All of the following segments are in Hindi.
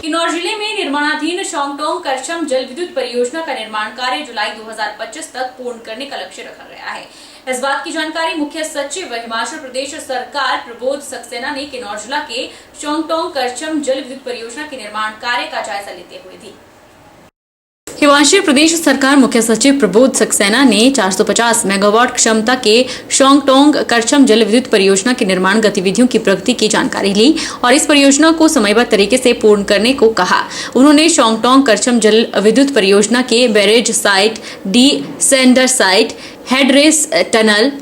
किन्नौर जिले में निर्माणाधीन शोंगटोंग करछम जल विद्युत परियोजना का निर्माण कार्य जुलाई 2025 तक पूर्ण करने का लक्ष्य रखा गया है। इस बात की जानकारी मुख्य सचिव हिमाचल प्रदेश सरकार प्रबोध सक्सेना ने किन्नौर जिला के शोंगटोंग करछम जल विद्युत परियोजना के निर्माण कार्य का जायजा लेते हुए दी। हिमाचल प्रदेश सरकार मुख्य सचिव प्रबोध सक्सेना ने 450 मेगावाट क्षमता के शोंगटोंग करछम जल विद्युत परियोजना के निर्माण गतिविधियों की प्रगति की जानकारी ली और इस परियोजना को समयबद्ध तरीके से पूर्ण करने को कहा। उन्होंने शोंगटोंग करछम जल विद्युत परियोजना के barrage site, D sender site, headrest tunnel,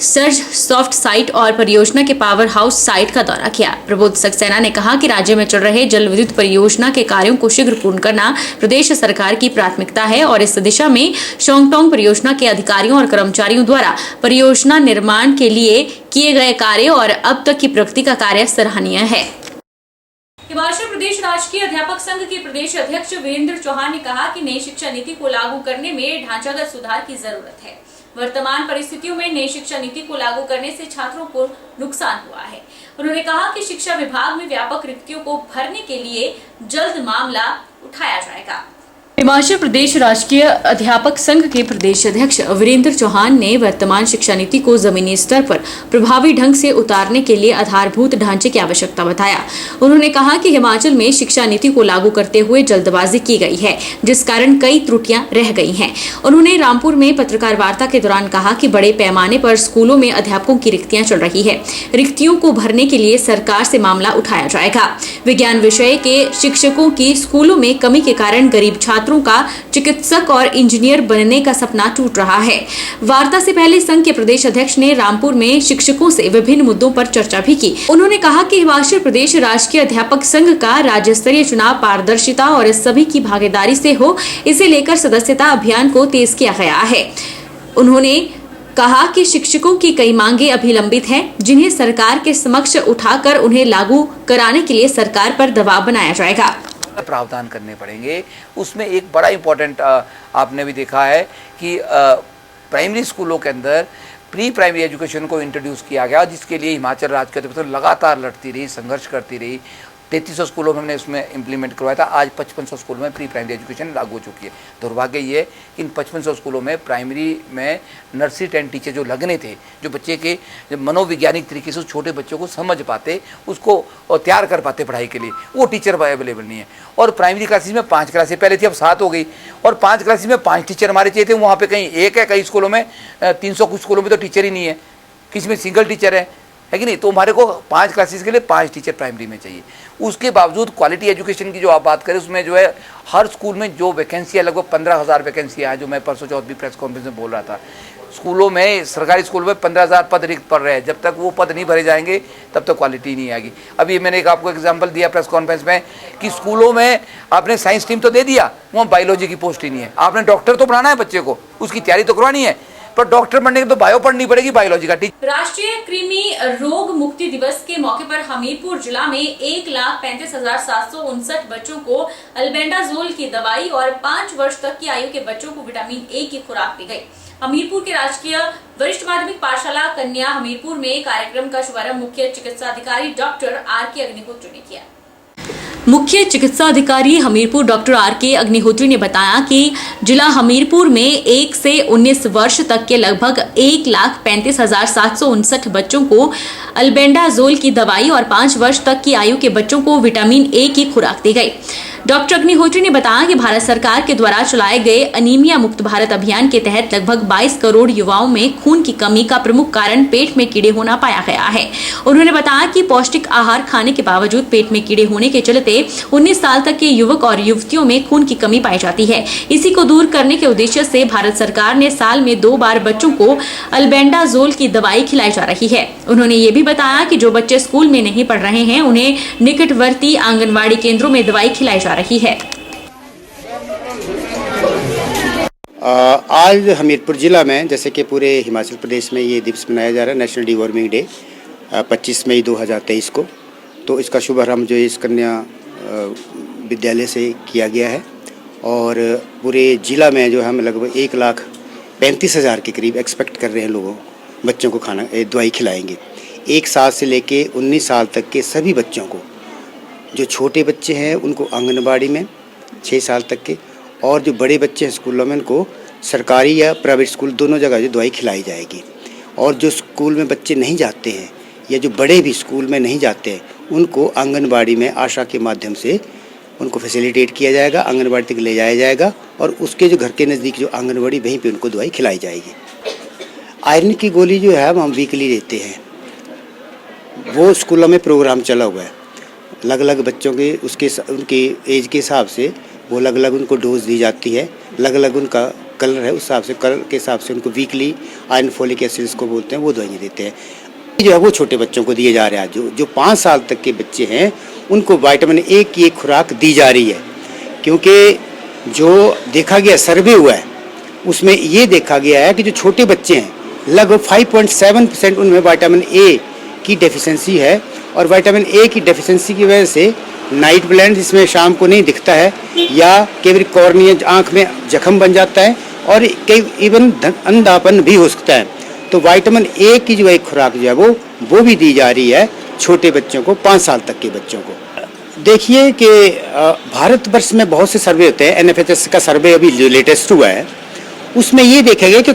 surge soft site और परियोजना के पावर हाउस साइट का दौरा किया। प्रबोध सक्सेना ने कहा कि राज्य में चल रहे जल विद्युत परियोजना के कार्यों को शीघ्र पूर्ण करना प्रदेश सरकार की प्राथमिकता है और इस दिशा में शोंगटोंग परियोजना के अधिकारियों और कर्मचारियों द्वारा परियोजना निर्माण के लिए किए गए कार्य और अब तक की प्रगति का कार्य सराहनीय है। हिमाचल प्रदेश राजकीय अध्यापक संघ के प्रदेश अध्यक्ष वीरेंद्र चौहान ने कहा कि नई शिक्षा नीति को लागू करने में ढांचागत सुधार की जरूरत है। वर्तमान परिस्थितियों में नई शिक्षा नीति को लागू करने से छात्रों को नुकसान हुआ है। उन्होंने कहा कि शिक्षा विभाग में व्यापक रिक्तियों को भरने के लिए जल्द मामला उठाया जाएगा। हिमाचल प्रदेश राजकीय अध्यापक संघ के प्रदेश अध्यक्ष वीरेंद्र चौहान ने वर्तमान शिक्षा नीति को जमीनी स्तर पर प्रभावी ढंग से उतारने के लिए आधारभूत ढांचे की आवश्यकता बताया। उन्होंने कहा कि हिमाचल में शिक्षा नीति को लागू करते हुए जल्दबाजी की गई है, जिस कारण कई त्रुटियां रह गई हैं। उन्होंने रामपुर में पत्रकार वार्ता के दौरान कहा कि बड़े पैमाने पर स्कूलों में अध्यापकों की रिक्तियां चल रही है। रिक्तियों को भरने के लिए सरकार से मामला उठाया जाएगा। विज्ञान विषय के शिक्षकों की स्कूलों में कमी के कारण गरीब छात्रों का चिकित्सक और इंजीनियर बनने का सपना टूट रहा है। वार्ता से पहले संघ के प्रदेश अध्यक्ष ने रामपुर में शिक्षकों से विभिन्न मुद्दों पर चर्चा भी की। उन्होंने कहा कि हिमाचल प्रदेश राजकीय अध्यापक संघ का राज्य स्तरीय चुनाव पारदर्शिता और सभी की भागीदारी से हो, इसे लेकर सदस्यता अभियान को तेज किया गया है। उन्होंने कहा कि शिक्षकों की कई मांगे अभी लंबित हैं, जिन्हें सरकार के समक्ष उठाकर उन्हें लागू कराने के लिए सरकार पर दबाव बनाया जाएगा। प्रावधान करने पड़ेंगे। उसमें एक बड़ा इम्पोर्टेंट आपने भी देखा है कि प्राइमरी स्कूलों के अंदर प्री प्राइमरी एजुकेशन को इंट्रोड्यूस किया गया, जिसके लिए हिमाचल राज्य के तरफ से लगातार लड़ती रही, संघर्ष करती रही। 3300 स्कूलों में हमने उसमें इम्प्लीमेंट करवाया था। आज 5500 स्कूलों में प्री प्राइमरी एजुकेशन लागू हो चुकी है। दुर्भाग्य ये है कि इन 5500 स्कूलों में प्राइमरी में नर्सरी 10 टीचर जो लगने थे, जो बच्चे के मनोवैज्ञानिक तरीके से उस छोटे बच्चों को समझ पाते, उसको तैयार कर पाते पढ़ाई के लिए, वो टीचर अवेलेबल नहीं है। और प्राइमरी क्लासेस में 5 क्लासेस पहले थी, अब 7 हो गई। और 5 क्लासेस में 5 टीचर हमारे चाहिए थे, वहाँ पर कहीं 1 है, कई स्कूलों में 300 कुछ स्कूलों में तो टीचर ही नहीं है, किसी में सिंगल टीचर है कि नहीं। तो हमारे को 5 क्लासेस के लिए 5 टीचर प्राइमरी में चाहिए। उसके बावजूद क्वालिटी एजुकेशन की जो आप बात करें, उसमें जो है हर स्कूल में जो वैकेंसी है, लगभग 15,000 वैकेंसियाँ हैं, जो मैं परसों चौथ भी प्रेस कॉन्फ्रेंस में बोल रहा था। स्कूलों में, सरकारी स्कूलों में 15,000 पद रिक्त पड़ रहे हैं। जब तक वो पद नहीं भरे जाएंगे तब तक क्वालिटी नहीं आएगी। अभी मैंने एक आपको एग्जांपल दिया प्रेस कॉन्फ्रेंस में कि स्कूलों में आपने साइंस टीम तो दे दिया, वहाँ बायोलॉजी की पोस्ट ही नहीं है। आपने डॉक्टर तो पढ़ाना है बच्चे को, उसकी तैयारी तो करवानी है, पर डॉक्टर बनने के तो बायो पढ़नी पड़ेगी, बायोलॉजी का टीचर। राष्ट्रीय कृमि रोग मुक्ति दिवस के मौके पर हमीरपुर जिला में 1,35,759 बच्चों को अल्बेंडाजोल की दवाई और 5 वर्ष तक की आयु के बच्चों को विटामिन ए की खुराक दी गई। हमीरपुर के राजकीय वरिष्ठ माध्यमिक पाठशाला कन्या हमीरपुर में कार्यक्रम का शुभारंभ मुख्य चिकित्सा अधिकारी डॉक्टर आर.के. अग्निहोत्री ने किया। मुख्य चिकित्सा अधिकारी हमीरपुर डॉक्टर आर.के. अग्निहोत्री ने बताया कि जिला हमीरपुर में 1 से 19 वर्ष तक के लगभग 1,35,759 बच्चों को अल्बेंडाजोल की दवाई और 5 वर्ष तक की आयु के बच्चों को विटामिन ए की खुराक दी गई। डॉक्टर अग्निहोत्री ने बताया कि भारत सरकार के द्वारा चलाए गए अनीमिया मुक्त भारत अभियान के तहत लगभग 22 करोड़ युवाओं में खून की कमी का प्रमुख कारण पेट में कीड़े होना पाया गया है। उन्होंने बताया कि पौष्टिक आहार खाने के बावजूद पेट में कीड़े होने के चलते 19 साल तक के युवक और युवतियों में खून की कमी पाई जाती है। इसी को दूर करने के उद्देश्य से भारत सरकार ने साल में 2 बार बच्चों को अल्बेंडाजोल की दवाई खिलाई जा रही है। उन्होंने ये भी बताया कि जो बच्चे स्कूल में नहीं पढ़ रहे हैं, उन्हें निकटवर्ती आंगनबाड़ी केंद्रों में दवाई खिलाई जा रही है। आज हमीरपुर जिला में, जैसे कि पूरे हिमाचल प्रदेश में ये दिवस मनाया जा रहा है, नेशनल डिवॉर्मिंग डे 25 मई 2023 को। तो इसका शुभारंभ जो इस कन्या विद्यालय से किया गया है और पूरे जिला में जो हम लगभग 1,35,000 के करीब एक्सपेक्ट कर रहे हैं लोगों बच्चों को खाना दवाई खिलाएंगे। 1 साल से लेके 19 साल तक के सभी बच्चों को जो छोटे बच्चे हैं उनको आंगनबाड़ी में 6 साल तक के, और जो बड़े बच्चे हैं स्कूलों में उनको सरकारी या प्राइवेट स्कूल दोनों जगह जो दवाई खिलाई जाएगी। और जो स्कूल में बच्चे नहीं जाते हैं या जो बड़े भी स्कूल में नहीं जाते हैं उनको आंगनबाड़ी में आशा के माध्यम से उनको फैसिलिटेट किया जाएगा, आंगनबाड़ी तक ले जाया जाएगा और उसके जो घर के नज़दीक जो आंगनबाड़ी वहीं पे उनको दवाई खिलाई जाएगी। आयरन की गोली जो है हम वीकली देते हैं, वो स्कूलों में प्रोग्राम चला हुआ है। अलग अलग बच्चों के उनके एज के हिसाब से वो अलग अलग उनको डोज दी जाती है, अलग अलग उनका कलर है, उस हिसाब से कलर के हिसाब से उनको वीकली आयरन फोलिक एसिड को बोलते हैं वो दवाइयाँ देते हैं। जो है वो छोटे बच्चों को दिए जा रहे हैं। जो 5 साल तक के बच्चे हैं उनको विटामिन ए की एक खुराक दी जा रही है, क्योंकि जो देखा गया सर्वे हुआ है उसमें ये देखा गया है कि जो छोटे बच्चे हैं लगभग 5.7% उनमें विटामिन ए की डेफिशिएंसी है। और विटामिन ए की डेफिशिएंसी की वजह से नाइट ब्लाइंड, जिसमें शाम को नहीं दिखता है, या कई कॉर्निया आँख में जख्म बन जाता है और कई इवन अंधापन भी हो सकता है। तो विटामिन ए की जो एक खुराक जो है वो भी दी जा रही है छोटे बच्चों को, 5 साल तक के बच्चों को। देखिए कि भारतवर्ष में बहुत से सर्वे होते हैं। NFHS का सर्वे अभी जो लेटेस्ट हुआ है उसमें ये देखा गया कि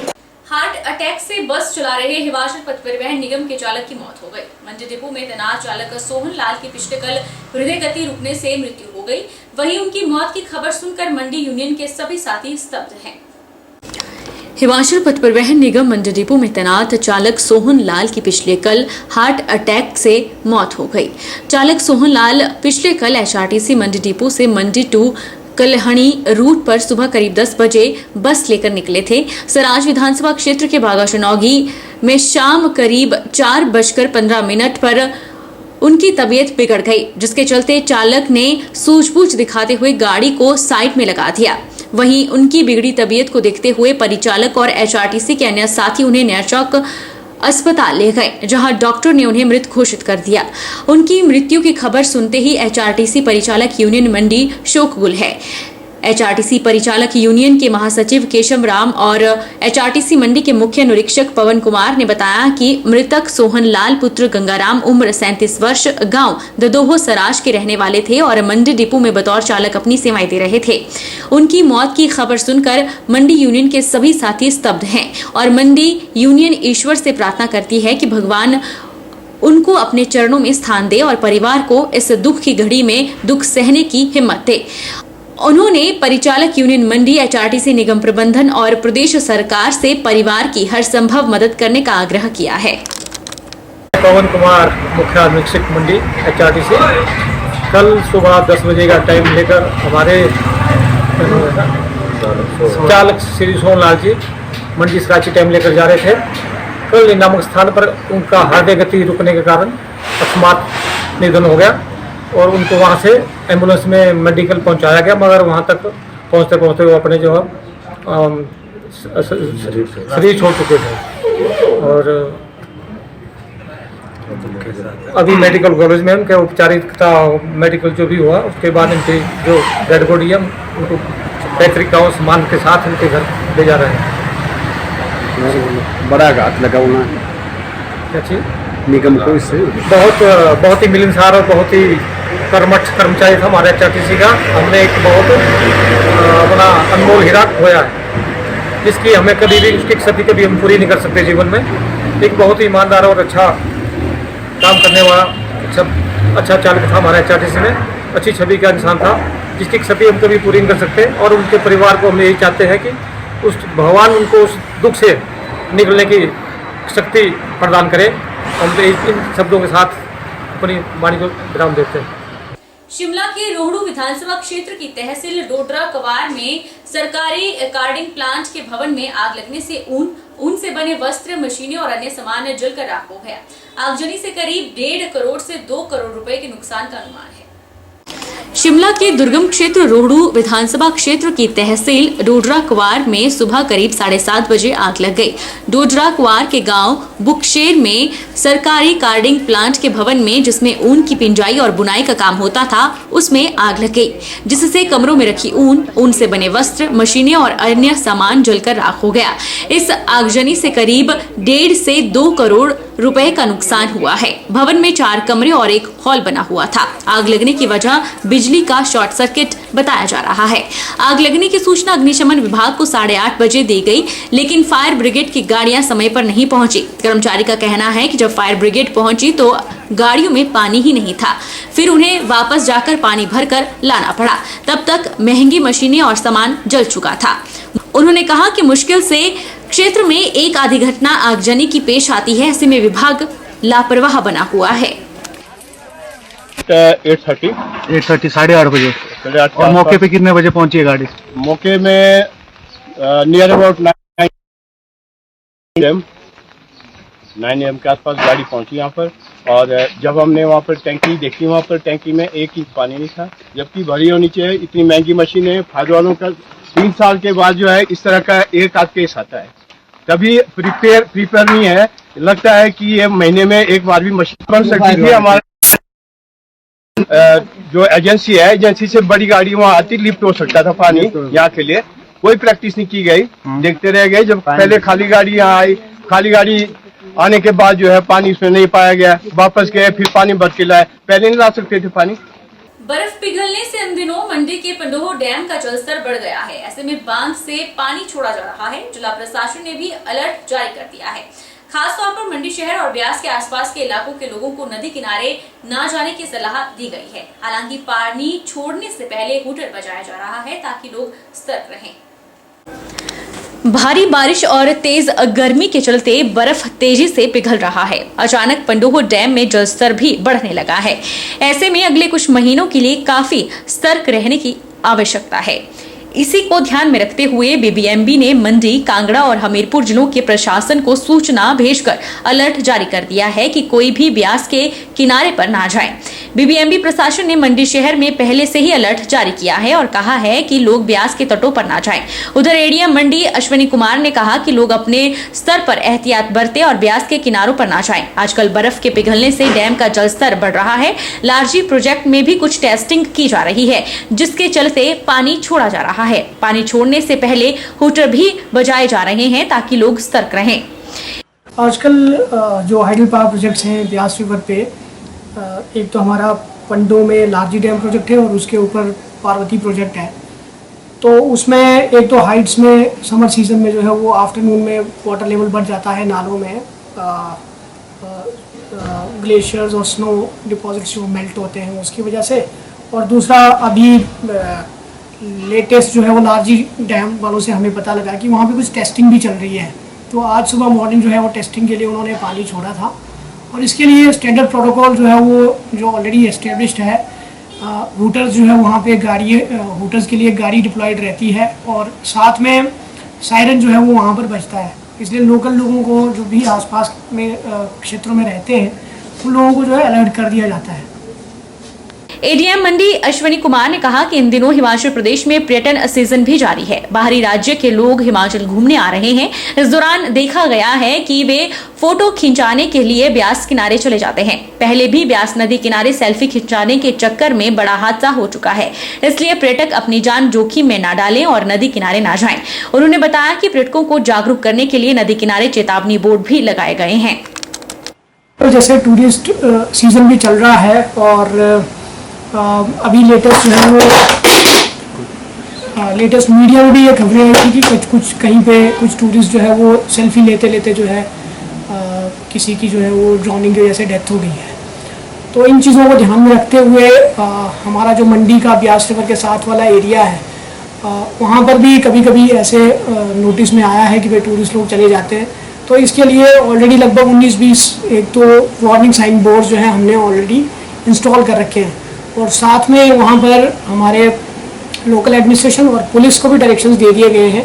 हार्ट अटैक से बस चला रहे हिमाचल पथ परिवहन निगम के चालक की मौत हो गई। मंडी डिपो में तैनात चालक सोहन लाल की पिछले कल हृदय गति रुकने से मृत्यु हो गई। वहीं उनकी मौत की खबर सुनकर मंडी यूनियन के सभी साथी स्तब्ध हैं। हिमाचल पथ परिवहन निगम मंडी डिपो में तैनात चालक सोहन लाल की पिछले कल हार्ट अटैक से मौत हो गई। चालक सोहन लाल पिछले कल HRTC मंडी डिपो से मंडी टू कलहणी रूट पर सुबह करीब 10 बजे बस लेकर निकले थे। सराज विधानसभा क्षेत्र के बागाशनौगी में शाम करीब 4:15 पर उनकी तबीयत बिगड़ गई, जिसके चलते चालक ने सूझबूझ दिखाते हुए गाड़ी को साइड में लगा दिया। वहीं उनकी बिगड़ी तबीयत को देखते हुए परिचालक और HRTC के अन्य साथी उन्हें नैचौक अस्पताल ले गए, जहां डॉक्टर ने उन्हें मृत घोषित कर दिया। उनकी मृत्यु की खबर सुनते ही HRTC परिचालक यूनियन मंडी शोकगुल है। HRTC परिचालक यूनियन के महासचिव केशव राम और HRTC मंडी के मुख्य निरीक्षक पवन कुमार ने बताया कि मृतक सोहन लाल पुत्र गंगाराम उम्र 37 वर्ष गांव ददोहो सराज के रहने वाले थे और मंडी डिपो में बतौर चालक अपनी सेवाएं दे रहे थे। उनकी मौत की खबर सुनकर मंडी यूनियन के सभी साथी स्तब्ध हैं और मंडी यूनियन ईश्वर से प्रार्थना करती है कि भगवान उनको अपने चरणों में स्थान दे और परिवार को इस दुख की घड़ी में दुख सहने की हिम्मत दे। उन्होंने परिचालक यूनियन मंडी, HRTC निगम प्रबंधन और प्रदेश सरकार से परिवार की हर संभव मदद करने का आग्रह किया है। पवन कुमार, मुख्य निरीक्षक मंडी HRTC, कल सुबह 10 बजे का टाइम लेकर हमारे चालक श्री सोहन लाल जी मंडी सराची टाइम लेकर जा रहे थे। कल नामक स्थान पर उनका हृदय गति रुकने के कारण अकस्मात निधन हो गया और उनको वहाँ से एम्बुलेंस में मेडिकल पहुँचाया गया, मगर वहाँ तक पहुँचते पहुँचते वो अपने जो शरीर छोड़ चुके थे और अभी मेडिकल कॉलेज में उनके उपचारिकता मेडिकल जो भी हुआ उसके बाद इनकी जो डेड बॉडी है उनको पैतृक गाँव सम्मान के साथ उनके घर ले जा रहे हैं। बड़ा घात लगा हुआ है क्या चीज़ निगम को इससे बहुत ही मिलनसार और बहुत ही कर्मठ कर्मचारी था हमारे HRTC का। हमने एक बहुत अपना अनमोल हीरा खोया है, जिसकी हमें कभी भी उसकी क्षति कभी हम पूरी नहीं कर सकते जीवन में। एक बहुत ही ईमानदार और अच्छा काम करने वाला अच्छा चालक था हमारे HRTC में, अच्छी छवि का इंसान था, जिसकी क्षति हम कभी पूरी नहीं कर सकते। और उनके परिवार को हम यही चाहते हैं कि उस भगवान उनको उस दुख से निकलने की शक्ति प्रदान करें। हम इन शब्दों के साथ अपनी वाणी को विराम देते हैं। शिमला के रोहड़ू विधानसभा क्षेत्र की तहसील डोडरा कवार में सरकारी कार्डिंग प्लांट के भवन में आग लगने से ऊन से बने वस्त्र, मशीनें और अन्य सामान जलकर राख हो गया। आगजनी से करीब 1.5 करोड़ से 2 करोड़ रुपए के नुकसान का अनुमान है। शिमला के दुर्गम क्षेत्र रोहड़ू विधानसभा क्षेत्र की तहसील डोडरा क्वार में सुबह करीब 7:30 बजे आग लग गई। डोडरा क्वार के गांव बुकशेर में सरकारी कार्डिंग प्लांट के भवन में, जिसमें ऊन की पिंजाई और बुनाई का काम होता था, उसमें आग लग गई, जिससे कमरों में रखी ऊन से बने वस्त्र, मशीनें और अन्य सामान जलकर राख हो गया। इस आगजनी से करीब 1.5 से 2 करोड़ रुपए का नुकसान हुआ है। भवन में 4 कमरे और एक हॉल बना हुआ था। आग लगने की वजह बिजली का शॉर्ट सर्किट बताया जा रहा है। आग लगने की सूचना अग्निशमन विभाग को 8:30 बजे दी गई, लेकिन फायर ब्रिगेड की गाड़ियां समय पर नहीं पहुंची। कर्मचारी का कहना है कि जब फायर ब्रिगेड पहुंची तो गाड़ियों में पानी ही नहीं था, फिर उन्हें वापस जाकर पानी भरकर लाना पड़ा। तब तक महंगी मशीनें और सामान जल चुका था। उन्होंने कहा कि मुश्किल से क्षेत्र में एक आधी घटना आगजनी की पेश आती है, ऐसे में विभाग लापरवाह बना हुआ है। 8:30 8:30 बजे। 8:30 और मौके पे कितने बजे पहुंची है गाड़ी? मौके में नियर अबाउट 9 AM के आसपास गाड़ी पहुंची यहाँ पर। और जब हमने वहाँ पर टैंकी देखी, वहाँ पर टैंकी में 1 इंच पानी नहीं था, जबकि भरी होनी चाहिए। इतनी महंगी मशीन है, फायर वालों का 3 साल के बाद जो है इस तरह का एक आध केस आता है, तभी प्रिपेयर नहीं है। लगता है कि ये महीने में एक बार भी मशीन बन सकती थी। हमारे जो एजेंसी है, एजेंसी से बड़ी गाड़ी वहाँ आती, लिफ्ट हो सकता था पानी यहाँ के लिए। कोई प्रैक्टिस नहीं की गई, देखते रह गए। जब पहले खाली गाड़ी यहाँ आई, खाली गाड़ी आने के बाद जो है पानी इसमें नहीं पाया गया, वापस गए, फिर पानी भर के लाए। पहले नहीं ला सकते थे पानी। बर्फ पिघलने से इन दिनों मंडी के पंडोह डैम का जलस्तर बढ़ गया है। ऐसे में बांध से पानी छोड़ा जा रहा है। जिला प्रशासन ने भी अलर्ट जारी कर दिया है। खासतौर पर मंडी शहर और ब्यास के आसपास के इलाकों के लोगों को नदी किनारे न जाने की सलाह दी गई है। हालांकि पानी छोड़ने से पहले हूटर बजाया जा रहा है ताकि लोग सतर्क रहें। भारी बारिश और तेज गर्मी के चलते बर्फ तेजी से पिघल रहा है। अचानक पंडोह डैम में जलस्तर भी बढ़ने लगा है। ऐसे में अगले कुछ महीनों के लिए काफी सतर्क रहने की आवश्यकता है। इसी को ध्यान में रखते हुए बीबीएमबी ने मंडी, कांगड़ा और हमीरपुर जिलों के प्रशासन को सूचना भेजकर अलर्ट जारी कर दिया है कि कोई भी ब्यास के किनारे पर ना जाए। बीबीएमबी प्रशासन ने मंडी शहर में पहले से ही अलर्ट जारी किया है और कहा है कि लोग ब्यास के तटों पर ना जाएं। उधर एडीएम मंडी अश्विनी कुमार ने कहा कि लोग अपने स्तर पर एहतियात बरतें और ब्यास के किनारों पर ना जाएं। आजकल बर्फ के पिघलने से डैम का जलस्तर बढ़ रहा है। लारजी प्रोजेक्ट में भी कुछ टेस्टिंग की जा रही है, जिसके चलते पानी छोड़ा जा रहा है। पानी छोड़ने से पहले हूटर भी बजाए जा रहे हैं ताकि लोग सतर्क रहें। आजकल जो हाइडल पावर प्रोजेक्ट्स हैं ब्यास रिवर पे, एक तो हमारा पंडो में लारजी डैम प्रोजेक्ट है और उसके ऊपर पार्वती प्रोजेक्ट है। तो उसमें एक तो हाइट्स में समर सीजन में जो है वो आफ्टरनून में वाटर लेवल बढ़ जाता है नालों में। ग्लेशियर्स और स्नो डिपॉजिट्स जो मेल्ट होते हैं उसकी वजह से। और दूसरा अभी लेटेस्ट जो है वो लारजी डैम वालों से हमें पता लगा कि वहाँ पे कुछ टेस्टिंग भी चल रही है। तो आज सुबह मॉर्निंग जो है वो टेस्टिंग के लिए उन्होंने पानी छोड़ा था और इसके लिए स्टैंडर्ड प्रोटोकॉल जो है वो जो ऑलरेडी एस्टेब्लिश्ड है। हूटर्स जो है वहाँ पे गाड़ी हूटर्स के लिए गाड़ी डिप्लॉयड रहती है और साथ में सायरन जो है वो वहाँ पर बजता है। इसलिए लोकल लोगों को जो भी आसपास में क्षेत्रों में रहते हैं उन लोगों को जो है अलर्ट कर दिया जाता है। एडीएम मंडी अश्विनी कुमार ने कहा कि इन दिनों हिमाचल प्रदेश में पर्यटन सीजन भी जारी है। बाहरी राज्य के लोग हिमाचल घूमने आ रहे हैं। इस दौरान देखा गया है कि वे फोटो खिंचाने के लिए ब्यास किनारे चले जाते हैं। पहले भी ब्यास नदी किनारे सेल्फी खिंचाने के चक्कर में बड़ा हादसा हो चुका है। इसलिए पर्यटक अपनी जान जोखिम में न डालें और नदी किनारे न जाएं। उन्होंने बताया कि पर्यटकों को जागरूक करने के लिए नदी किनारे चेतावनी बोर्ड भी लगाए गए हैं। जैसे टूरिस्ट सीजन भी चल रहा है और अभी लेटेस्ट जो है वो लेटेस्ट मीडिया में भी ये खबरें आई थी कि कुछ कहीं पे कुछ टूरिस्ट जो है वो सेल्फी लेते लेते जो है किसी की जो है वो ड्राउनिंग की वजह से डेथ हो गई है। तो इन चीज़ों को ध्यान में रखते हुए हमारा जो मंडी का ब्यास रिवर के साथ वाला एरिया है वहाँ पर भी कभी कभी ऐसे नोटिस में आया है कि भाई टूरिस्ट लोग चले जाते हैं। तो इसके लिए ऑलरेडी लगभग 19-20 एक तो वार्निंग साइन बोर्ड जो है हमने ऑलरेडी इंस्टॉल कर रखे हैं और साथ में वहाँ पर हमारे लोकल एडमिनिस्ट्रेशन और पुलिस को भी डायरेक्शंस दे दिए गए हैं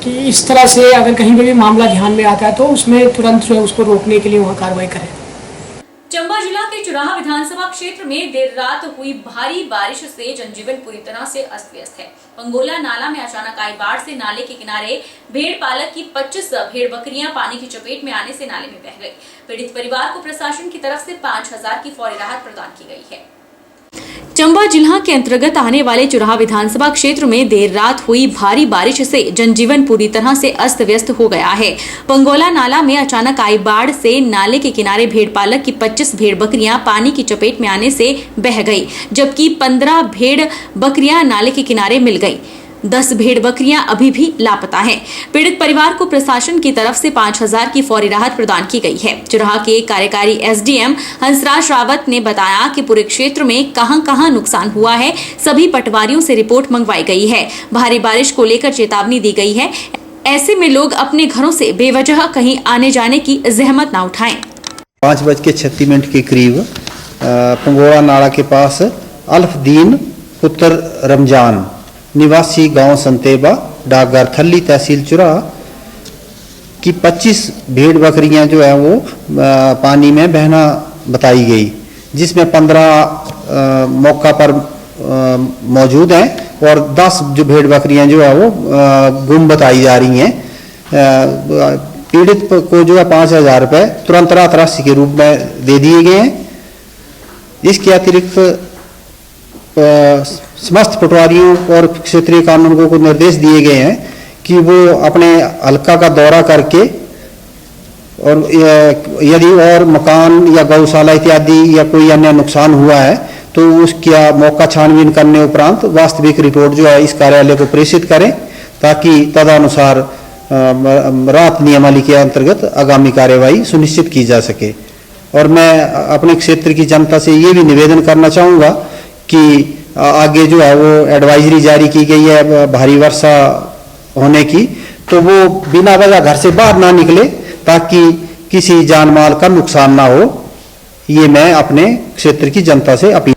कि इस तरह से अगर कहीं पे भी मामला ध्यान में आता है तो उसमें तुरंत जो है उसको रोकने के लिए वहाँ कार्रवाई करें। चंबा जिला के चुराह विधानसभा क्षेत्र में देर रात हुई भारी बारिश से जनजीवन पूरी तरह से अस्त व्यस्त है। पंगोला नाला में अचानक आई बाढ़ से नाले के किनारे भेड़ पालक की 25 भेड़ बकरियां पानी की चपेट में आने से नाले में बह गई। पीड़ित परिवार को प्रशासन की तरफ से 5,000 की फौरी राहत प्रदान की गई है। चंबा जिला के अंतर्गत आने वाले चुराह विधानसभा क्षेत्र में देर रात हुई भारी बारिश से जनजीवन पूरी तरह से अस्त व्यस्त हो गया है। पंगोला नाला में अचानक आई बाढ़ से नाले के किनारे भेड़ पालक की 25 भेड़ बकरियां पानी की चपेट में आने से बह गई, जबकि 15 भेड़ बकरियां नाले के किनारे मिल गई। 10 भेड़ बकरियां अभी भी लापता हैं। पीड़ित परिवार को प्रशासन की तरफ से 5,000 की फौरी राहत प्रदान की गई है। चुराह के कार्यकारी एसडीएम हंसराज रावत ने बताया कि पूरे क्षेत्र में कहां-कहां नुकसान हुआ है, सभी पटवारियों से रिपोर्ट मंगवाई गई है। भारी बारिश को लेकर चेतावनी दी गई है। ऐसे में लोग अपने घरों से बेवजह कहीं आने जाने की जहमत न उठाएं। 5:36 के करीब पंगोला नाला के पास अल्फदीन पुत्र रमजान निवासी गांव संतेबा डाकघर थल्ली तहसील चुराह की 25 भेड़ बकरियां जो है वो पानी में बहना बताई गई, जिसमें 15 मौका पर मौजूद हैं और 10 जो भेड़ बकरियां जो है वो गुम बताई जा रही हैं। पीड़ित को जो है 5,000 रुपये तुरंत राशि के रूप में दे दिए गए हैं। इसके अतिरिक्त समस्त पटवारियों और क्षेत्रीय कानूनगों को निर्देश दिए गए हैं कि वो अपने हल्का का दौरा करके और यदि और मकान या गौशाला इत्यादि या कोई अन्य नुकसान हुआ है तो उसका मौका छानबीन करने उपरांत वास्तविक रिपोर्ट जो है इस कार्यालय को प्रेषित करें, ताकि तदनुसार राहत नियमावली के अंतर्गत आगामी कार्यवाही सुनिश्चित की जा सके। और मैं अपने क्षेत्र की जनता से ये भी निवेदन करना चाहूँगा कि आगे जो है वो एडवाइजरी जारी की गई है भारी वर्षा होने की, तो वो बिना वजह घर से बाहर ना निकले ताकि किसी जान माल का नुकसान ना हो। ये मैं अपने क्षेत्र की जनता से अपील